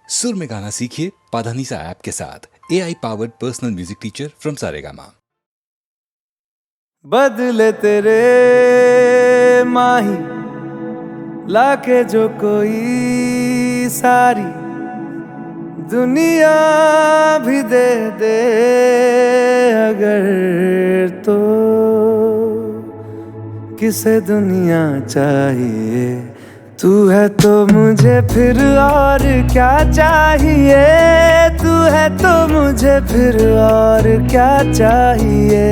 सुर में गाना सीखिए पाधानीसा ऐप के साथ। AI powered personal music teacher from Saregama. बदले तेरे माही लाके जो कोई सारी दुनिया भी दे दे अगर, तो किसे दुनिया चाहिए। तू है तो मुझे फिर और क्या चाहिए, तू है तो मुझे फिर और क्या चाहिए।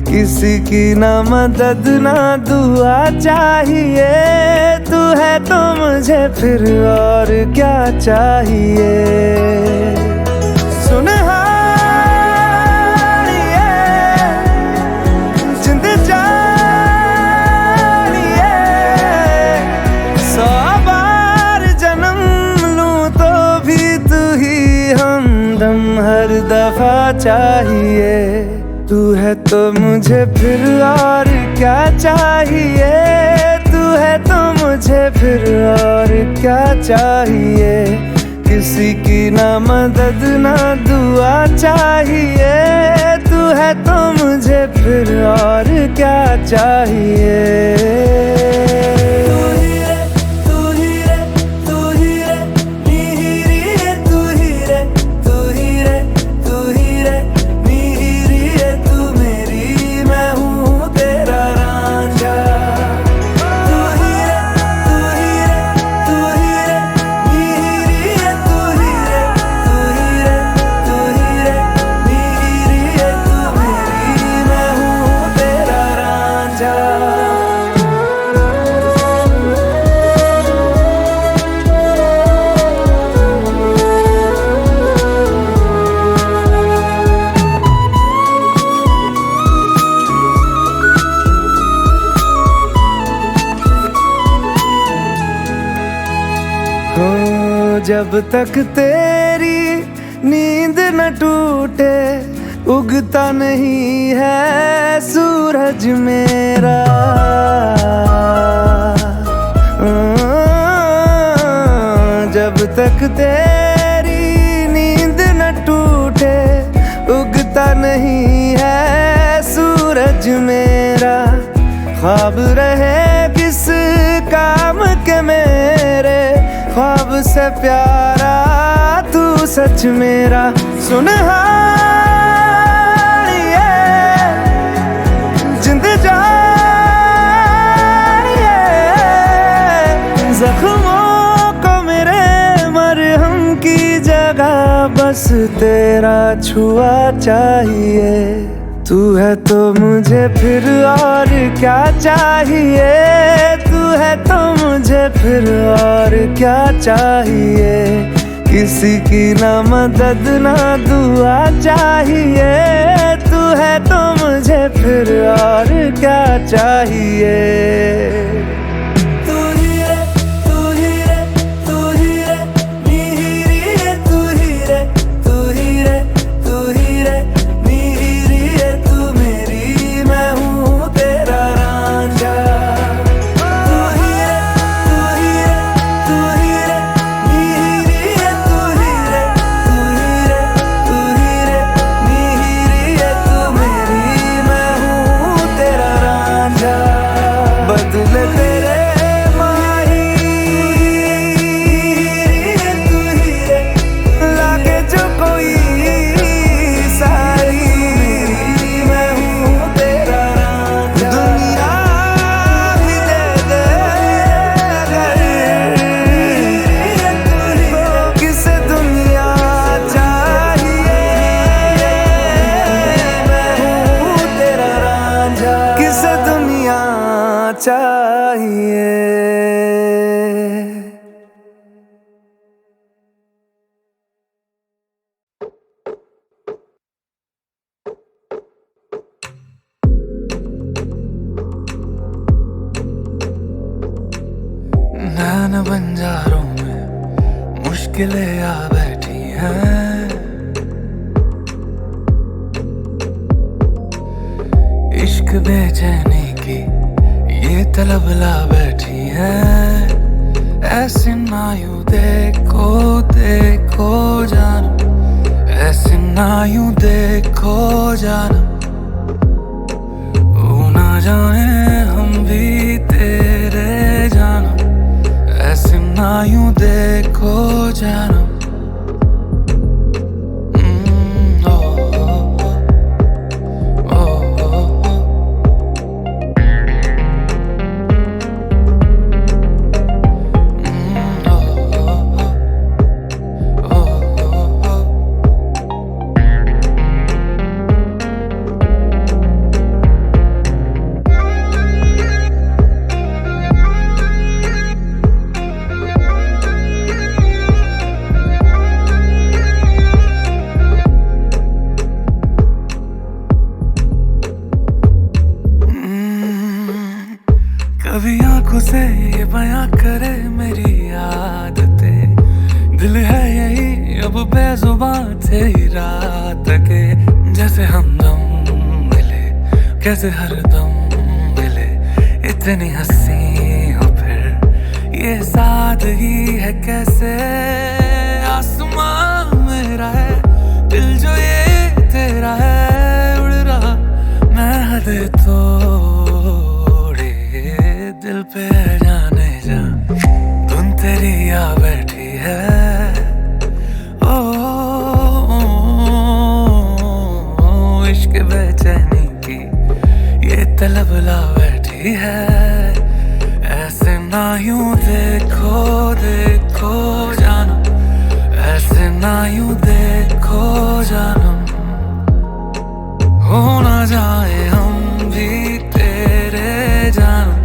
किसी की ना मदद ना दुआ चाहिए, तू है तो मुझे फिर और क्या चाहिए। सुन हर दफा चाहिए, तू है तो मुझे फिर और क्या चाहिए, तू है तो मुझे फिर और क्या चाहिए। किसी की ना मदद ना दुआ चाहिए, तू है तो मुझे फिर और क्या चाहिए। जब तक तेरी नींद न टूटे, उगता नहीं है सूरज मेरा। जब तक तेरी नींद न टूटे, उगता नहीं है सूरज मेरा। ख्वाब रहे किस काम के मेरे, ख्वाब से प्यारा तू सच मेरा। सुन जिंद जानिए, जख्मों को मेरे मरहम की जगह बस तेरा छुआ चाहिए। तू है तो मुझे फिर और क्या चाहिए, तू है तो मुझे फिर और क्या चाहिए। किसी की ना मदद ना दुआ चाहिए, तू है तो मुझे फिर और क्या चाहिए। चाहिए। नैन बंजारों में मुश्किलें आ बैठी हैं, इश्क बेचैनी की ये तलब ला बैठी है। ऐसे नायु देखो देखो जानम, ओ ना जाए हम भी तेरे जानम, ऐसे ना यूं देखो जानम। कभी आंखों से ये बयां करे मेरी आदतें, दिल है यही अब बेजुबान तेरी रात के। जैसे हमदम मिले कैसे हरदम मिले, इतनी हंसी हो फिर ये सादगी है कैसे। आसमां मेरा है दिल जो ये तेरा है, उड़ रहा मैं हद तोड़े दिल पे जाने जा, धुन तेरी आ बैठी है। ओ, इश्क बेचैनी की ये तलब ला बैठी है। ऐसे ना यूं देखो देखो जानम, ऐसे ना यूं देखो जानम, हो ना जाए हम भी तेरे जानम,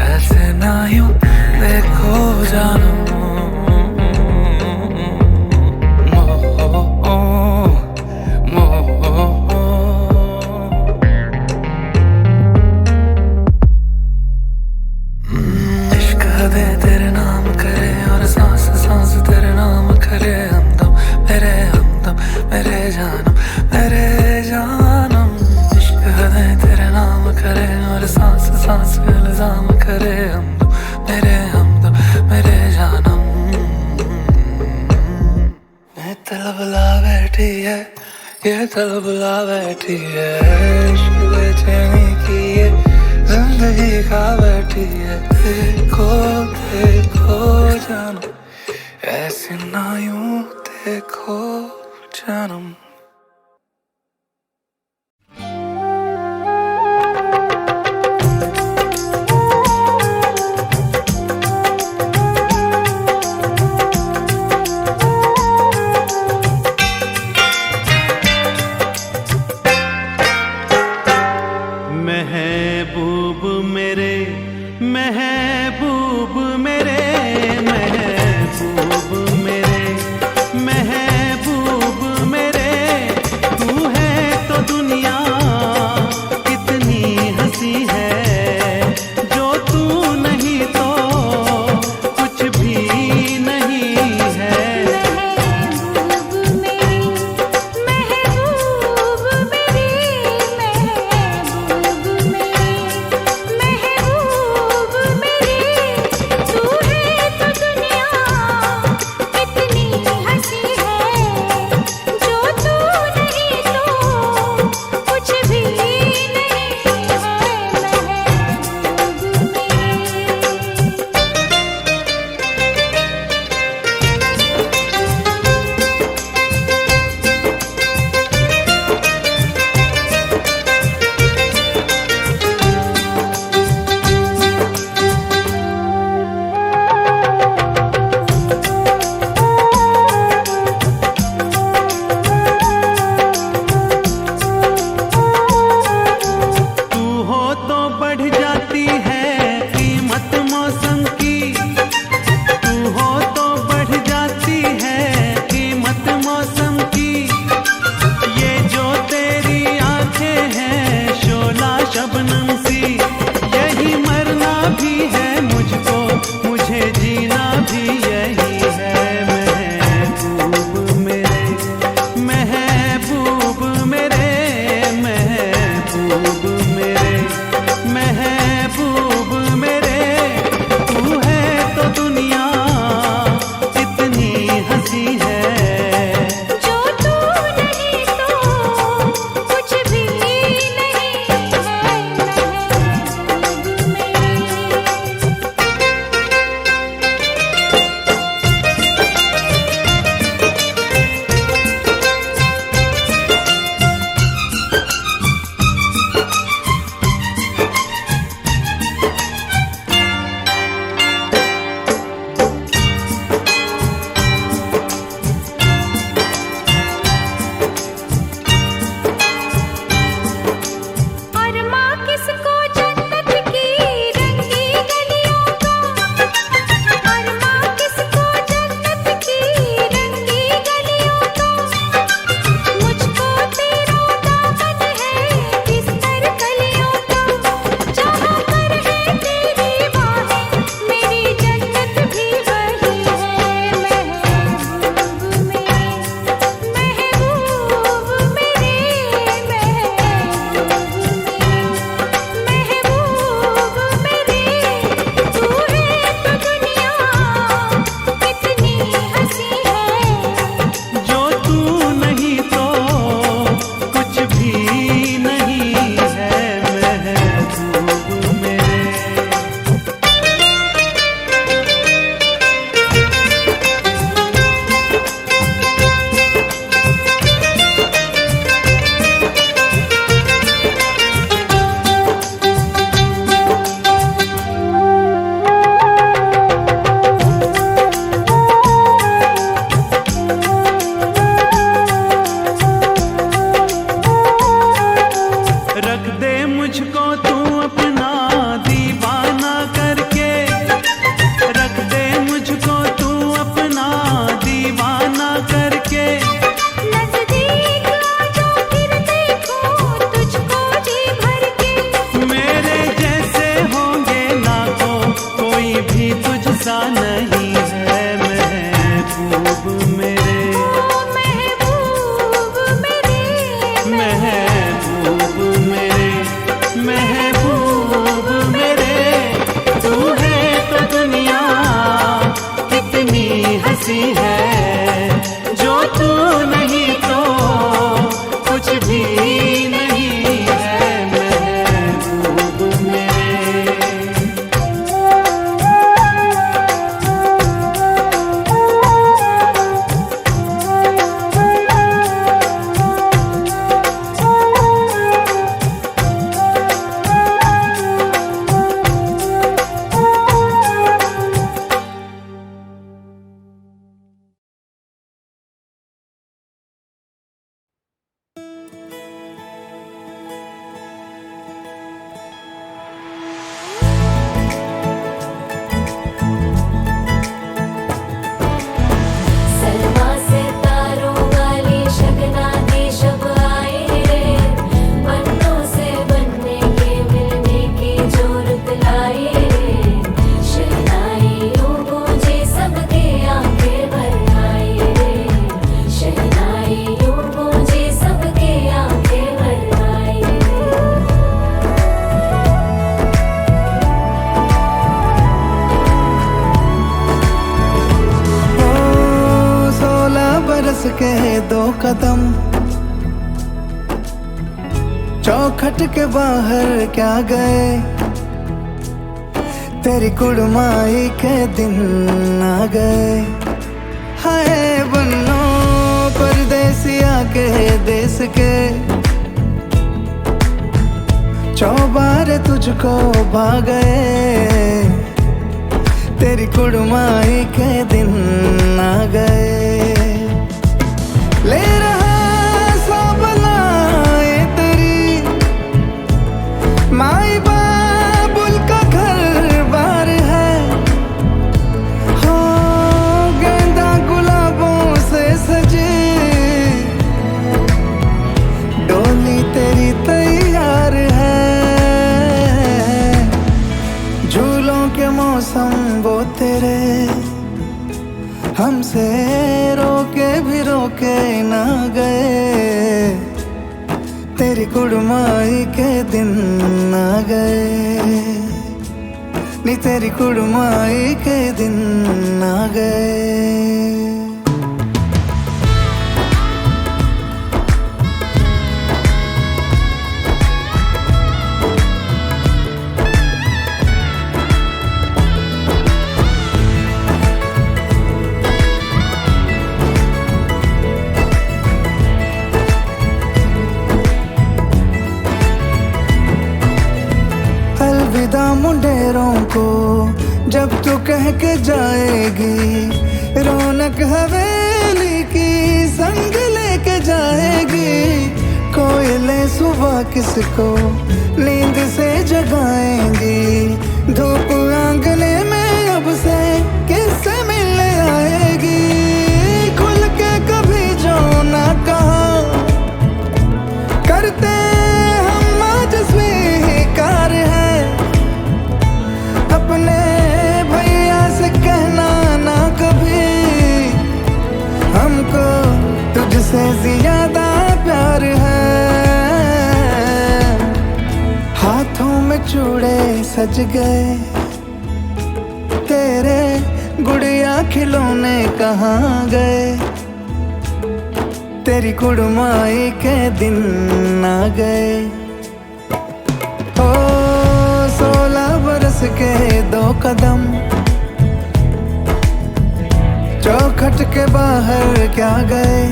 ऐसे ना यूं देखो जानम। इश्क दे तेरे नाम करे और सांस सांस तेरे नाम करे, हमदम मेरे जानम मेरे जानम। इश्क दे तेरे नाम करे और सांस सांस इल्जाम करे, हमदम मेरे जानम। ये तलब ला बैठी है, ये तलब ला बैठी है, इश्क बेचैनी की ये जिंदगी खा बैठी है। देखो देखो जानम, ऐसे ना यूं देखो जानम। महबूब मेरे महबूब मेरे महबूब मेरे महबूब मेरे तू नहीं तो कुछ भी नहीं है महबूब मेरे। सलमा से तारों वाली शगना दी शब आए रे, पन्नों से बनने के मिलने की जो रुत लाए रे, शहनाइयों गूंजे सबके आंखें भर आए रे, शहनाइयों गूंजे सबके आंखें भर आए रे। ओ 16 बरस के 2 कदम, चौखट के बाहर क्या गए, तेरी कुड़माई के दिन आ गए। हाय बन्नो परदेसिया के देश के, चौबारे तुझको भा गए, तेरी कुड़माई के दिन आ गए। ले रहा सब लाए तेरी माई बाबुल का घर बार है, हो गेंदा गुलाबों से सजे, डोली तेरी तैयार है, झूलों के मौसम वो तेरे, हमसे रोके भी रोके ना गए, तेरी कुड़माई के दिन आ गए, नी तेरी कुड़माई के दिन आ गए। अलविदा मुंडेरों को जब तू कह के जाएगी, रौनक हवेली की संग लेके जाएगी, कोयले सुबह किसको नींद से जगाएंगी, धूप आंगने में अब से किससे मिलने आएगी, खुल के कभी जो ना कहा करते हम आज स्वीकार है, अपने भैया से कहना ना कभी, हमको तुझसे ज्यादा प्यार है। हाथों में चूड़े सज गए, तेरे गुड़िया खिलौने कहाँ गए, तेरी कुड़माई के दिन आ गए। ओ 16 बरस के 2 कदम, चौखट के बाहर क्या गए,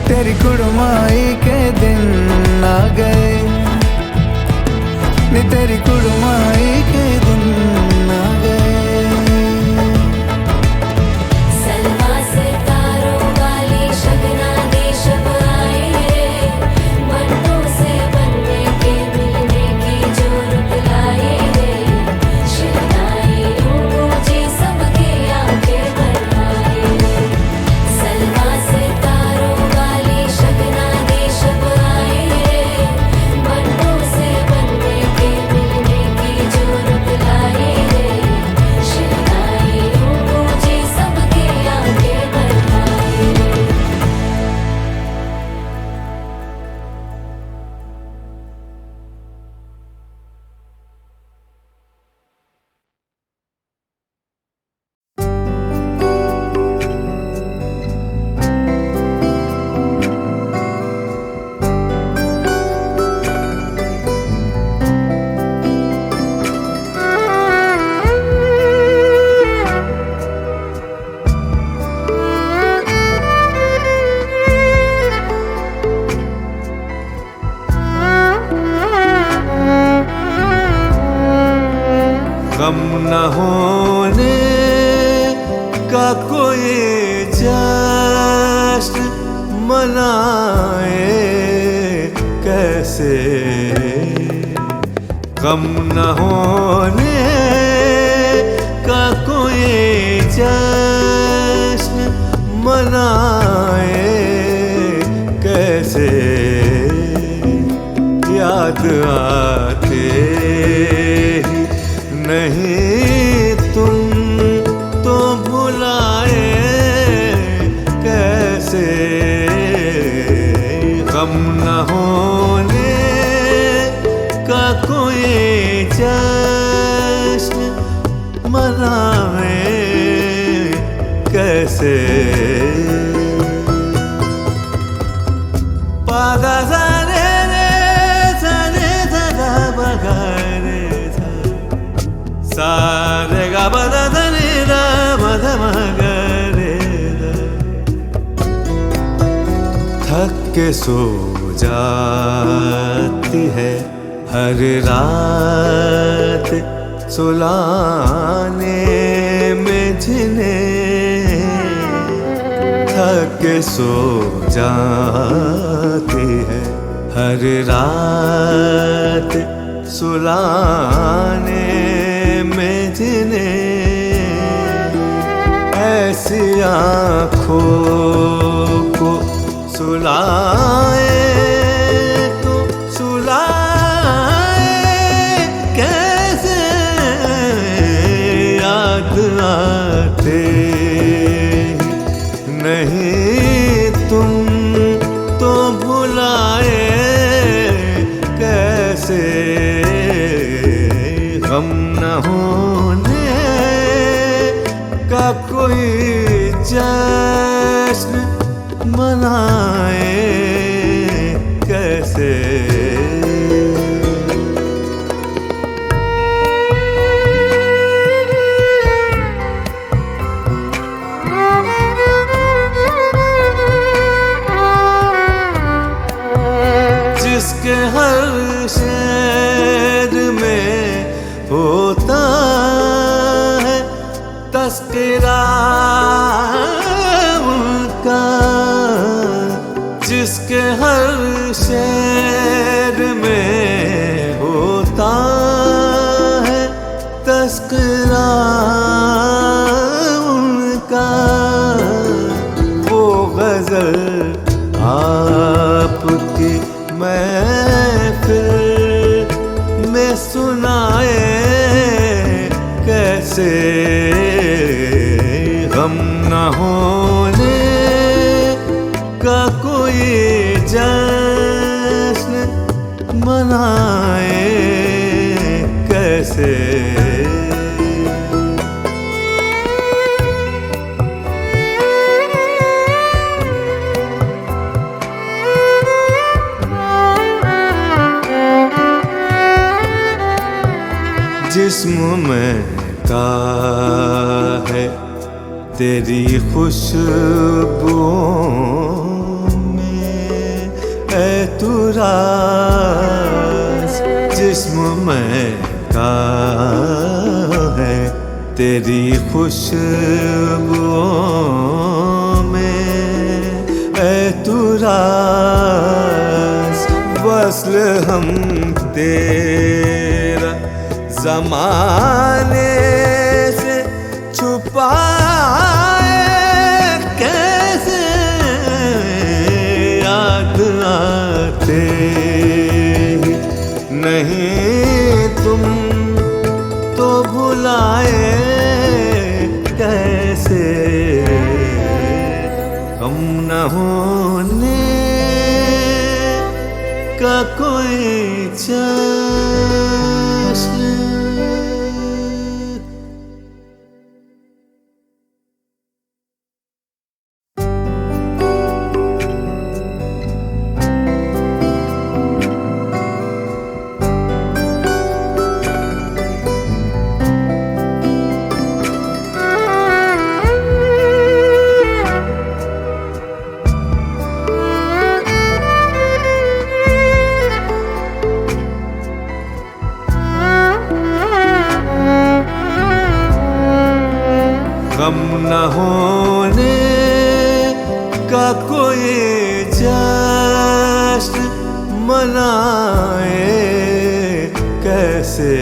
तेरी कुड़माई के दिन आ गए, नी तेरी कुड़माई के दिन आ गए। सलमा से तारों वाली शगना दी शब आए रे, पन्नों से बनने के मिलने की जो रुत लाए रे, शहनाइयों गूंजे सबके आंखें भर आए रे। सलमा से तारों वाली शगना दी शब आए रे, पन्नों से बनने के मिलने की जो रुत मनाए कैसे, गम न होने का कोई जश्न मनाए कैसे, याद आते ही नहीं तुम तो भुलाए कैसे, गम न होने का कोई जश्न मनाए कैसे। पागा सा रे रे सा रे सा गा मा गा रे सा, सा रे गा मा धा धा रे रा मा धा मा गा रे रा। थक के सो जाती है हर रात सुलाने में जिन्हें, थक के सो जाती है हर रात सुलाने में जिन्हें, ऐसी आँखों को सुलाए तो सुलाए कैसे, याद आते नहीं तुम तो भुलाए कैसे, गम न होने का कोई जश्न मनाए कैसे। जिसके हर शहर में होता है तस्करा उनका, जिसके हर शहर में होता है तस्करा उनका, वो गजल आपकी महफिल में सुनाए कैसे, गम न होने का कोई जश्न मनाए कैसे। जिस्म में का है तेरी खुशबुओं में है तू राज, जिस्म में का है तेरी खुशबुओं में है तू राज, वस्ल हम तेरा ज़माने से छुपाए कैसे, याद आते नहीं तुम तो भुलाए कैसे, हम न होने का कोई जश्न। गम न होने का कोई जश्न मनाए कैसे,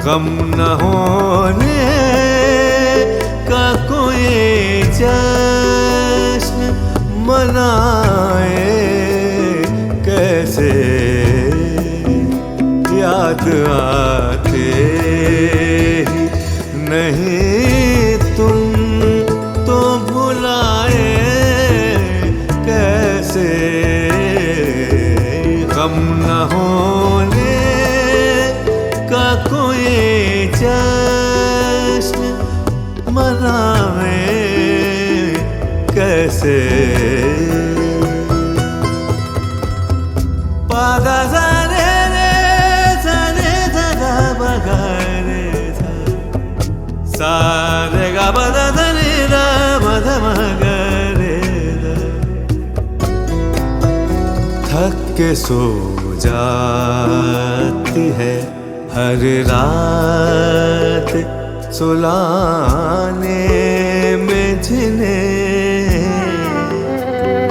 गम न होने का कोई जश्न मनाए कैसे, याद आते ही नहीं तुम तो भुलाए कैसे, गम न होने का कोई जश्न मनाए कैसे। पादा सारे रे सारे धा बगा रे धा, सारे गा बदा धनी रा बधा मगा रे धा। थक के सो जाती है हर रात सुलाने में जिन्हें,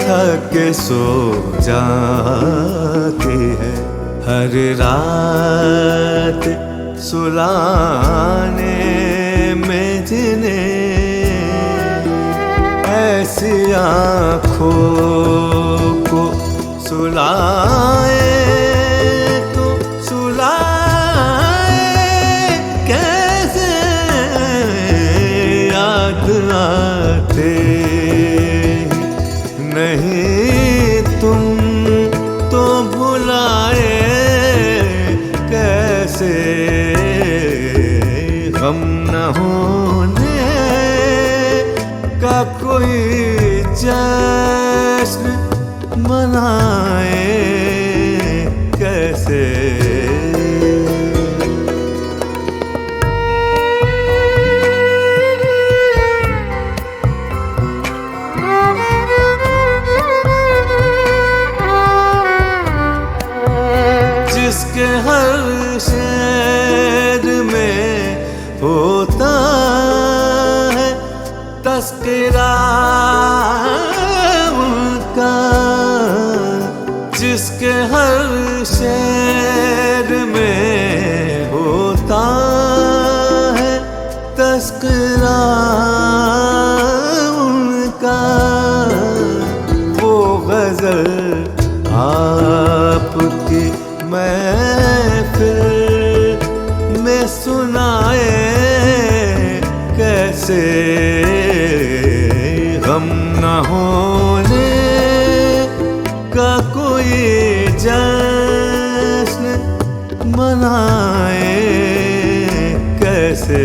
थक के सो जाती है हर रात सुलाने में जिन्हें, ऐसी आँखों को सुलाए तो सुलाए कैसे, याद आते नहीं तुम तो भुलाए कैसे, गम न होने का कोई जश्न मनाए कैसे। जिसके हर शेर में होता है तस्करा उनका, जिसके हर शेर में होता है तस्करा उनका, वो गजल आपकी महफिल में सुनाए कैसे, गम न होने का कोई जश्न मनाए कैसे।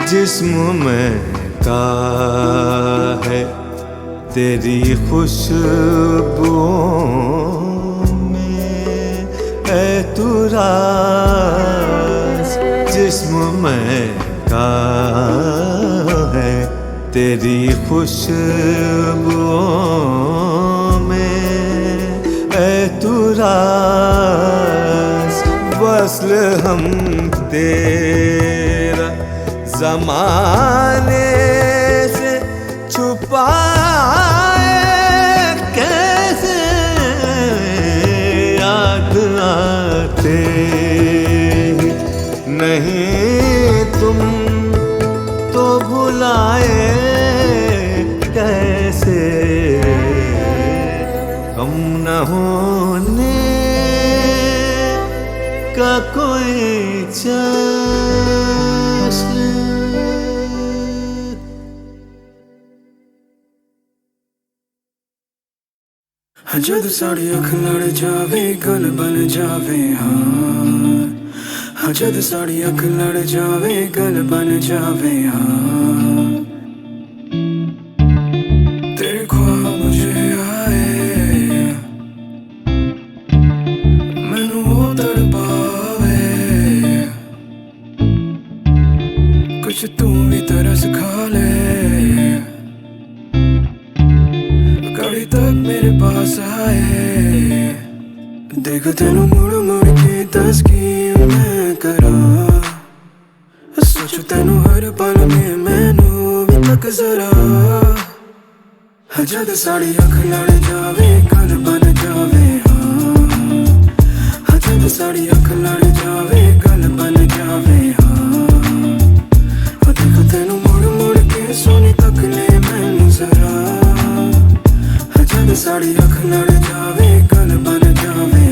जिस्म में का है तेरी खुशबुओं में है तू राज, जिस्म में का है तेरी खुशबुओं में है तू राज, वस्ल हम तेरा ज़माने से छुपाए कैसे, याद आते नहीं तुम तो भुलाए कैसे, गम न होने का कोई जश्न। जद साड़ी अख लड़ जावे गल बन जावे, हाँ जद साड़ी अख लड़ जावे गल बन जावे, हाँ तेरे ख्वाब मुझे आए मैनू वो तड़पावे, कुछ तू भी तरस खा ले, घड़ी तक मेरे पास आए देख तेनू मुड़ मुड़ के दस की मैं करा सोचू तेनू हर पल में मैनू भी तक जरा जद साड़ी अख लड़ जावे गल बन जावे हाँ जद साड़ी अख लड़ जावे गल बन जावे हाँ देख तेनू मुड़ मुड़ के सोनी तक ले मैनू जरा हाँ जद साड़ी अख लड़ जावे गल बन जावे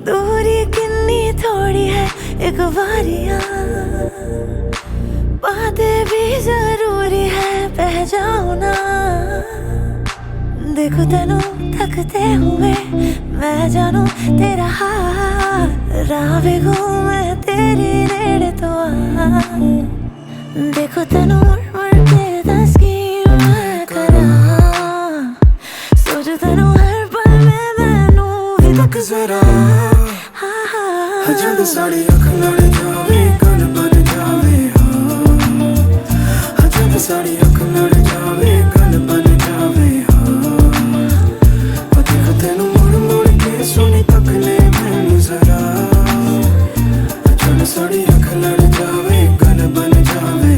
दूरी कितनी थोड़ी है एक बारियां बातें भी जरूरी है पहचाना देखो तेनू थकते हुए मैं जानू तेरा हाल राह भी घूमे तेरी नेड़े तो आ देखो तेनू मुड़ मुड़ के दस की मैं करा सोचो तेनू हर पल में मैनू भी तक जरा जद साड़ी अख लड़ जावे गल बन जावे हाँ जद साड़ी अख लड़ जावे गल बन जावे हाँ देख तेनू मुड़ मुड़ के सोनी तक ले मैनू जरा जद साड़ी अख लड़ जावे गल बन जावे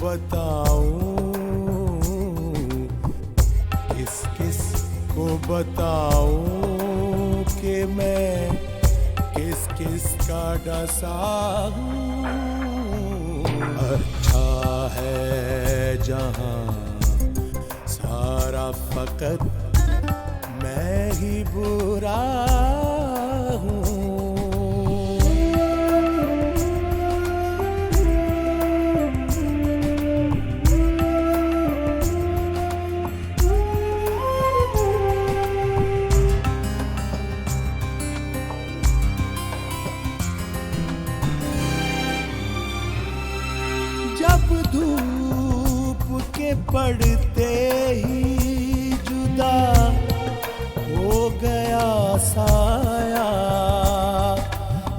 बताऊं, किस किस को बताऊं कि मैं किस किस का डसा हूँ। अच्छा है जहां सारा फकत मैं ही बुरा हूँ। जब धूप के पड़ते ही जुदा हो गया साया,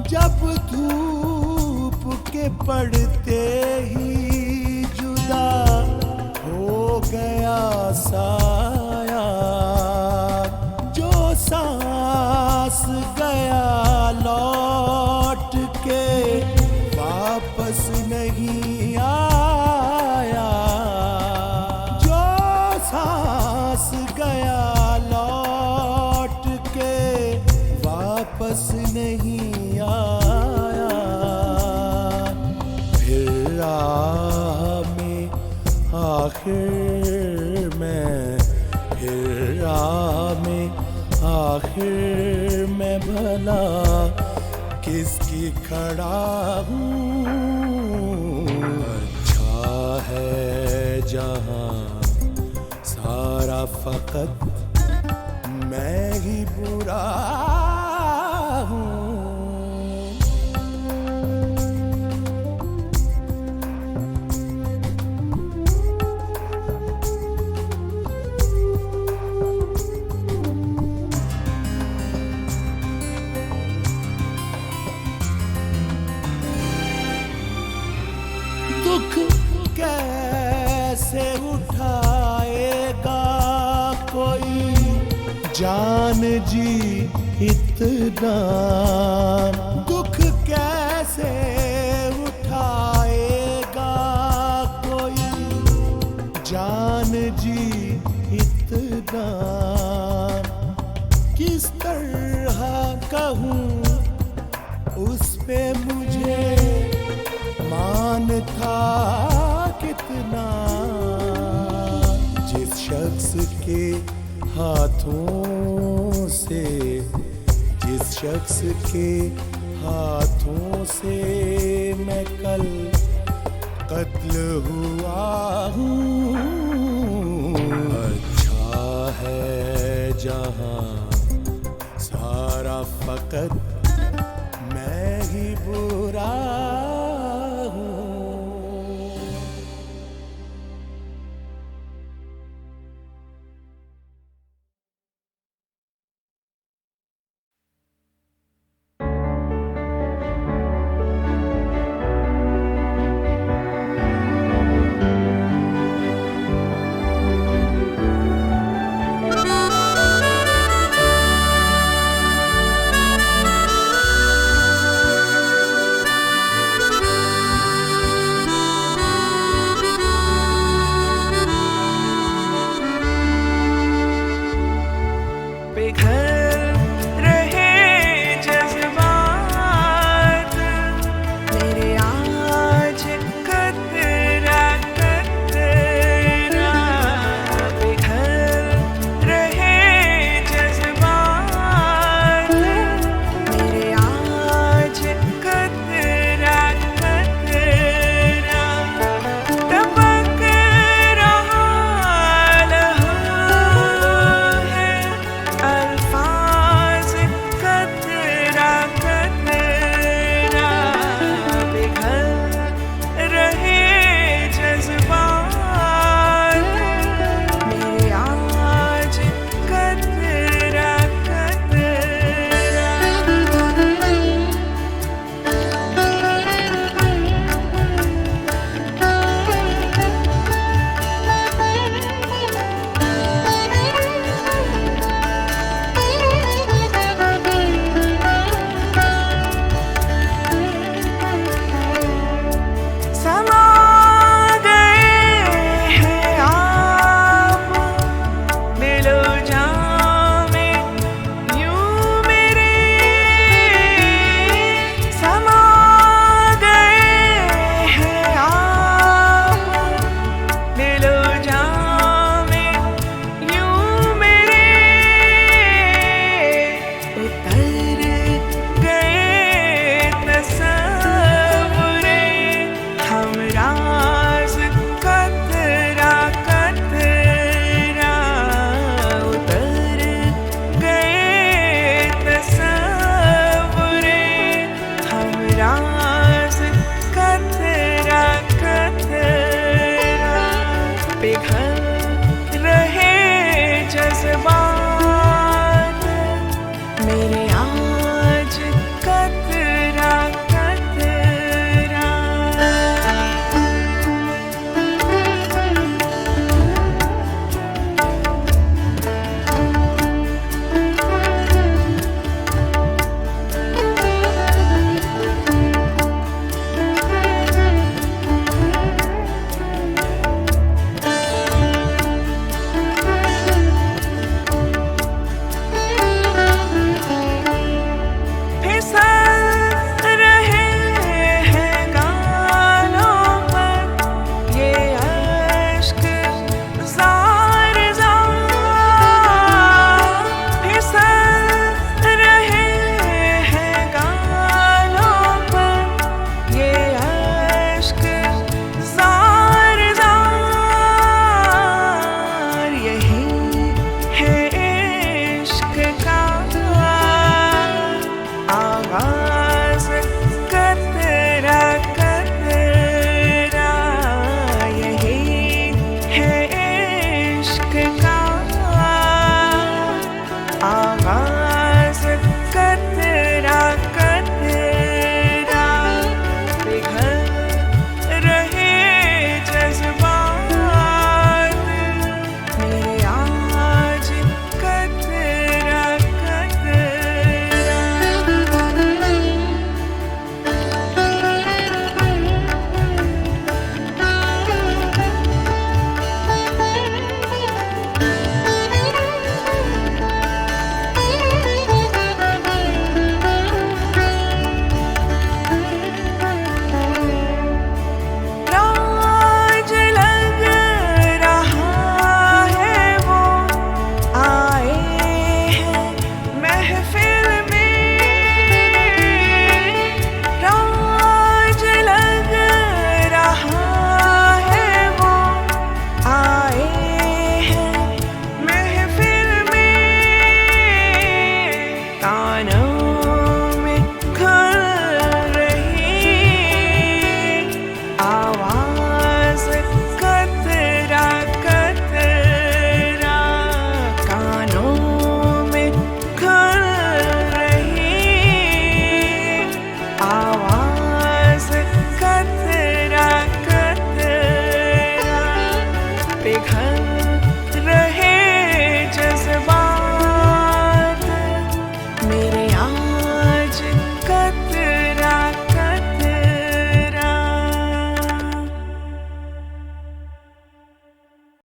जब धूप के पड़ते ही जुदा हो गया साया, जो सांस गया लौट के वापस नहीं आया, जो सांस गया लौट के वापस नहीं आया। फिर राह में आखिर में, फिर राह में आखिर में भला किसकी खड़ा हूँ। अच्छा है जहां सारा फकत मैं ही बुरा हूँ। दुख कैसे उठाएगा कोई जान जी इतना, दुख कैसे उठाएगा कोई जान जी इतना, किस तरह कहूँ उस पे मुझे मान था कितना। जिस शख्स के हाथों से, जिस शख्स के हाथों से मैं कल कत्ल हुआ हूँ। अच्छा है जहां सारा फकत मैं ही बुरा